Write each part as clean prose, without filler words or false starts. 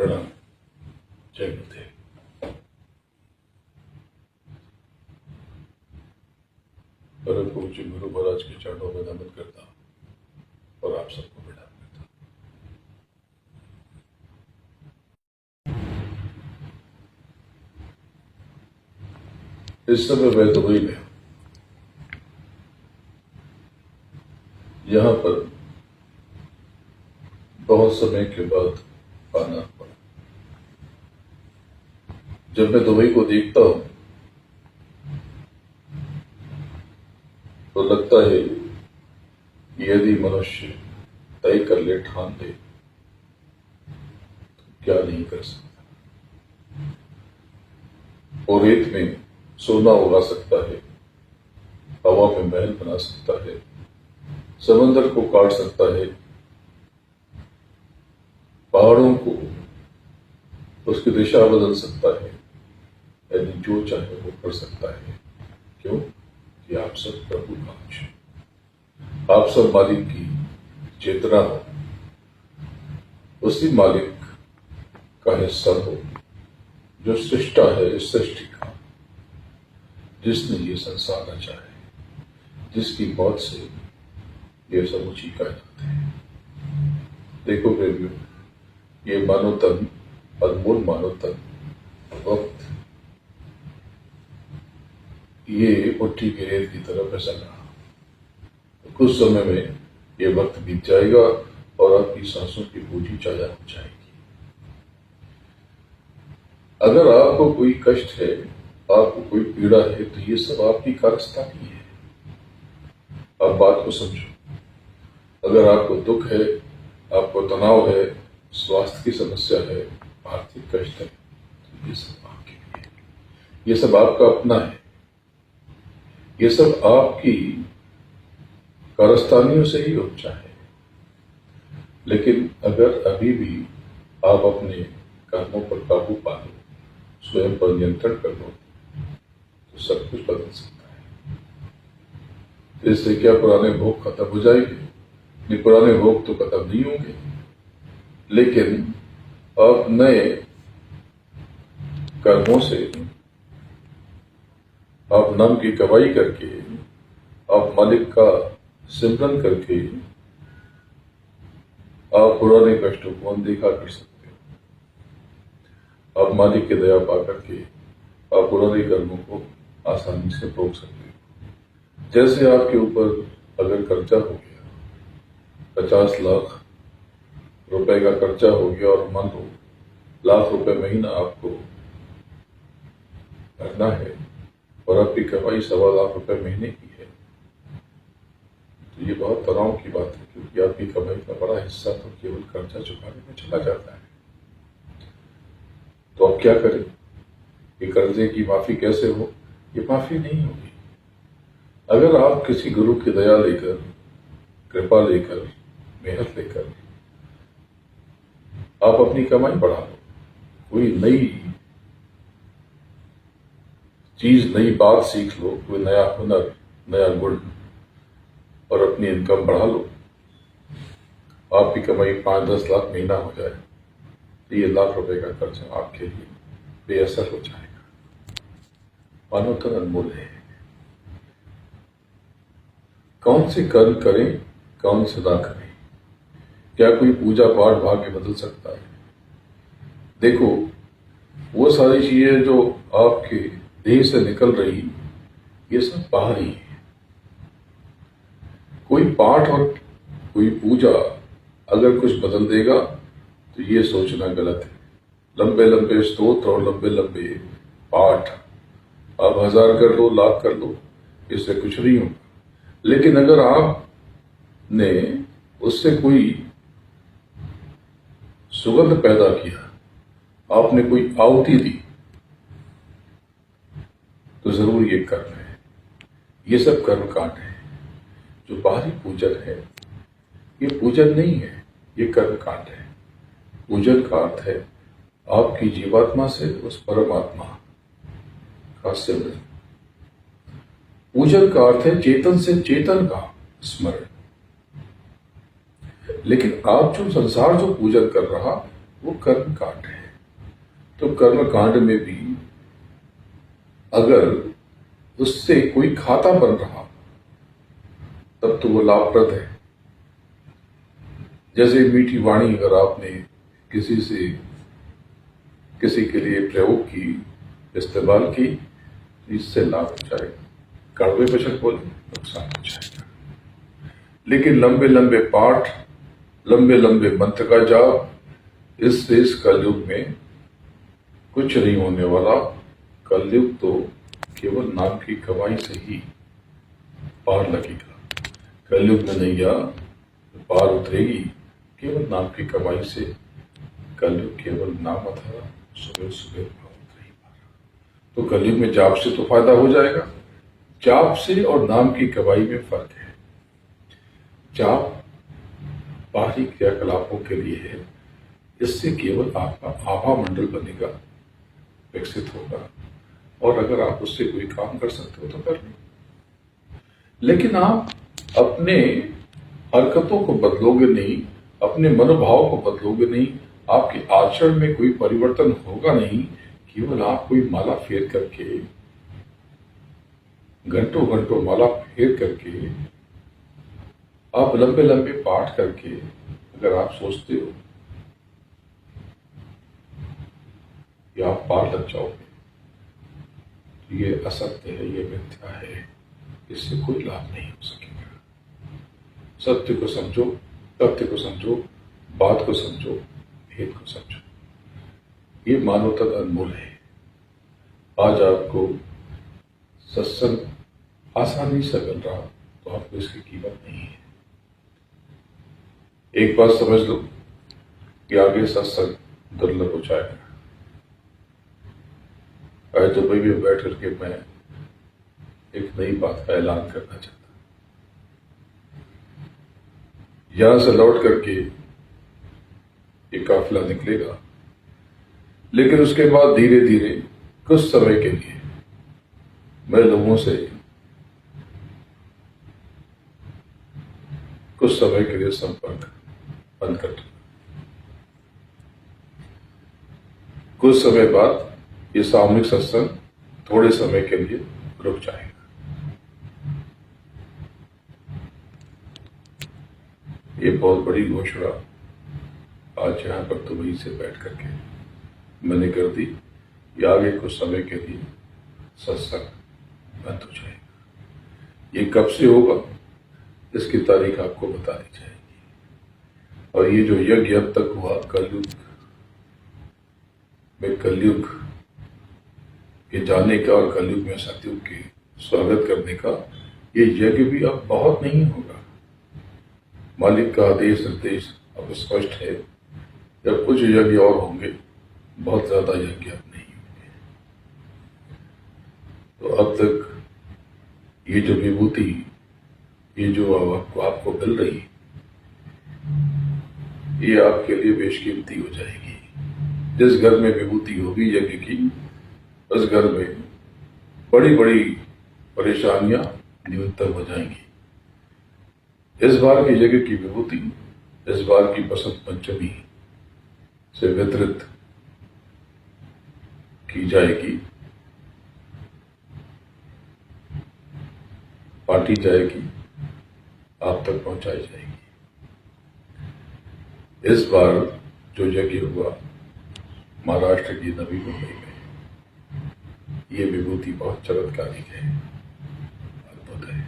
प्रणाम। जय गुरुदेव। परम पूज्य गुरु महाराज के चरणों में नमन करता और आप सबको प्रणाम करता। इस समय मैं दुबई में हूं। यहां पर बहुत समय के बाद आना पड़ा। जब मैं दुबई को देखता हूं तो लगता है कि यदि मनुष्य तय कर ले, ठान ले, तो क्या नहीं कर सकता। वो रेत में सोना उगा सकता है, हवा में महल बना सकता है, समंदर को काट सकता है, पहाड़ों को उसकी दिशा बदल सकता है, यानी जो चाहे वो कर सकता है। क्यों? कि आप सब प्रभु का अंश, आप सब मालिक की चेतना हो, उसी मालिक का हिस्सा हो जो सृष्टा है इस सृष्टि का, जिसने ये संसार रचा है, जिसकी मौत से ये समूची कायनात है। देखो प्रेमियों, ये मानव तन, अनमोल मानव तन, वक्त ये मिट्टी की रेत की तरह फिसल रहा। कुछ समय में ये वक्त बीत जाएगा और आपकी सांसों की बूझी चाया हो जाएगी। अगर आपको कोई कष्ट है, आपको कोई पीड़ा है, तो ये सब आपकी कारस्तानी है। आप बात को समझो। अगर आपको दुख है, आपको तनाव है, स्वास्थ्य की समस्या है, आर्थिक कष्ट है, तो ये सब आपके लिए, ये सब आपका अपना है, ये सब आपकी कारस्तानियों से ही उपजा है। लेकिन अगर अभी भी आप अपने कर्मों पर काबू पा लो, स्वयं पर नियंत्रण कर लो, तो सब कुछ बदल सकता है। इससे क्या पुराने भोग खत्म हो जाएंगे? नहीं, पुराने भोग तो खत्म नहीं होंगे, लेकिन आप नए कर्मों से, आप नाम की कमाई करके, आप मालिक का सिमरन करके, आप पुराने कष्टों को अनदेखा कर सकते हो। आप मालिक की दया पा करके आप पुराने कर्मों को आसानी से रोक सकते हो। जैसे आपके ऊपर अगर कर्जा हो गया, 50 लाख रुपए का कर्जा हो गया और मान लो लाख रुपए महीना आपको भरना है और आपकी कमाई 1.25 लाख रुपए महीने की है, तो ये बहुत तनाव की बात है, क्योंकि आपकी कमाई का बड़ा हिस्सा तो केवल कर्जा चुकाने में चला जाता है। तो आप क्या करें? ये कर्जे की माफी कैसे हो? ये माफी नहीं होगी। अगर आप किसी गुरु की दया लेकर, कृपा लेकर, मेहर लेकर आप अपनी कमाई बढ़ा लो, कोई नई चीज, नई बात सीख लो, कोई नया हुनर, नया गुण, और अपनी इनकम बढ़ा लो, आपकी कमाई 5-10 लाख महीना हो जाए, तो ये लाख रुपए का कर्जा आपके लिए बेअसर हो जाएगा। मानव तन अनमोल है। कौन से कर्म करें, कौन से ना करें? क्या कोई पूजा पाठ भाग्य बदल सकता है? देखो, वो सारी चीजें जो आपके देह से निकल रही, ये सब बाहरी है। कोई पाठ और कोई पूजा अगर कुछ बदल देगा तो ये सोचना गलत है। लंबे लंबे स्तोत्र और लंबे लंबे पाठ आप 1000 कर लो, लाख कर लो, इससे कुछ नहीं होगा। लेकिन अगर आपने उससे कोई सुगंध पैदा किया, आपने कोई आहुति दी, तो जरूर ये कर्म है। ये सब कर्म कांड है। जो बाहरी पूजन है, ये पूजन नहीं है, ये कर्म कांड है। पूजन का अर्थ है आपकी जीवात्मा से उस परमात्मा का सिमरन। पूजन का अर्थ है चेतन से चेतन का स्मरण। लेकिन आप जो संसार जो पूजन कर रहा, वो कर्म कांड है। तो कर्म कांड में भी अगर उससे कोई खाता बन रहा तब तो वो लाभप्रद है। जैसे मीठी वाणी अगर आपने किसी से किसी के लिए प्रयोग की, इस्तेमाल की, तो इससे लाभ हो जाएगा। कड़वे वचन बोले नुकसान हो जाएगा। लेकिन लंबे लंबे पाठ, लंबे लंबे मंत्र का जाप, इससे इस कलयुग में कुछ नहीं होने वाला। कलयुग तो केवल नाम की कमाई से ही पार लगेगा। कलयुग में नैया पार उतरेगी केवल नाम की कमाई से। कलयुग केवल नाम अथवा सुबह सुबह उतर ही पारा। तो कलयुग में जाप से तो फायदा हो जाएगा। जाप से और नाम की कमाई में फर्क है। जाप बाहरी क्रियाकलापों के लिए है, इससे केवल आपका आभा मंडल बनेगा, विकसित होगा, और अगर आप उससे कोई काम कर सकते हो तो कर लें। लेकिन आप अपने हरकतों को बदलोगे नहीं, अपने मनोभाव को बदलोगे नहीं, आपके आचरण में कोई परिवर्तन होगा नहीं। केवल आप कोई माला फेर करके, घंटों घंटों माला फेर करके, आप लंबे लंबे पाठ करके अगर आप सोचते हो कि आप पार लग जाओगे, तो ये असत्य है, ये मिथ्या है, इससे कोई लाभ नहीं हो सकेगा। सत्य को समझो, तथ्य को समझो, बात को समझो, भेद को समझो। ये मानवता अनमोल है। आज आपको सत्संग आसानी से मिल रहा तो आपको इसकी कीमत नहीं है। एक बात समझ लो कि आगे सत्संग दुर्लभ हो जाएगा। आज दुबई में बैठ करके मैं एक नई बात का ऐलान करना चाहता हूं। यहां से लौट करके ये काफिला निकलेगा, लेकिन उसके बाद धीरे धीरे कुछ समय के लिए मैं लोगों से कुछ समय के लिए संपर्क बंद कर दूंगा। कुछ समय बाद ये सामूहिक सत्संग थोड़े समय के लिए रुक जाएगा। ये बहुत बड़ी घोषणा आज यहां पर दुबई से बैठ करके मैंने कर दी कि आगे कुछ समय के लिए सत्संग बंद हो जाएगा। ये कब से होगा इसकी तारीख आपको बता दी जाएगी। और ये जो यज्ञ अब तक हुआ कलयुग में, कलयुग के जाने का और कलयुग में सतयुग के स्वागत करने का, ये यज्ञ भी अब बहुत नहीं होगा। मालिक का आदेश निर्देश अब स्पष्ट है। जब कुछ यज्ञ और होंगे, बहुत ज्यादा यज्ञ अब नहीं होंगे। तो अब तक ये जो विभूति, ये जो आपको मिल रही, ये आपके लिए बेशकीमती हो जाएगी। जिस घर में विभूति होगी यज्ञ की, उस घर में बड़ी बड़ी परेशानियां न्यूनतम हो जाएंगी। इस बार की यज्ञ की विभूति इस बार की बसंत पंचमी से वितरित की जाएगी, बांटी जाएगी, आप तक पहुंचाई जाएगी। इस बार जो यज्ञ हुआ महाराष्ट्र की नवी मुंबई में, ये विभूति बहुत चमत्कारिक है, अद्भुत है।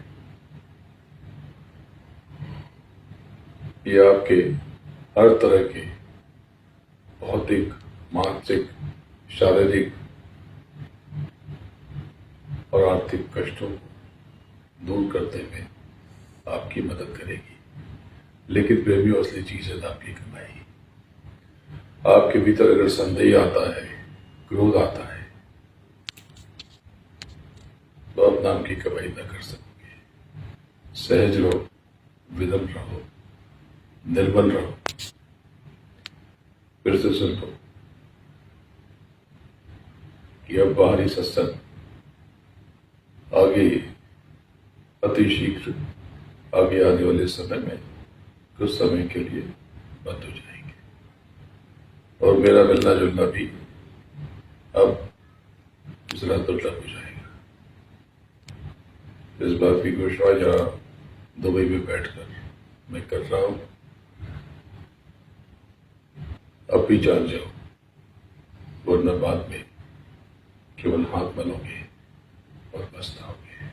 ये आपके हर तरह के भौतिक, मानसिक, शारीरिक और आर्थिक कष्टों को दूर करने में आपकी मदद करेगी। लेकिन प्रेमियों, असली चीज है नाम की कमाई। आपके भीतर अगर संदेह आता है, क्रोध आता है, तो आप नाम की कमाई न कर सकोगे। सहज रहो, विनम्र रहो, निर्मल रहो। फिर से सुन लो कि अब बाहरी सत्संग आगे अति शीघ्र, आगे आने वाले समय में कुछ समय के लिए बंद हो जाएंगे। और मेरा मिलना जुलना भी अब जरा दुर्लभ हो जाएगा। इस बात की घोषणा यहाँ दुबई में बैठकर मैं कर रहा हूं। अब भी जान जाओ, वरना बाद में केवल हाथ मलोगे और पछताओगे।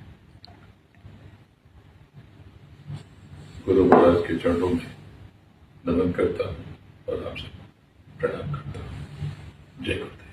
गुरु महाराज के चरणों में नमन करता हूं और आपसे प्रणाम करता हूं। जय गुरुदेव।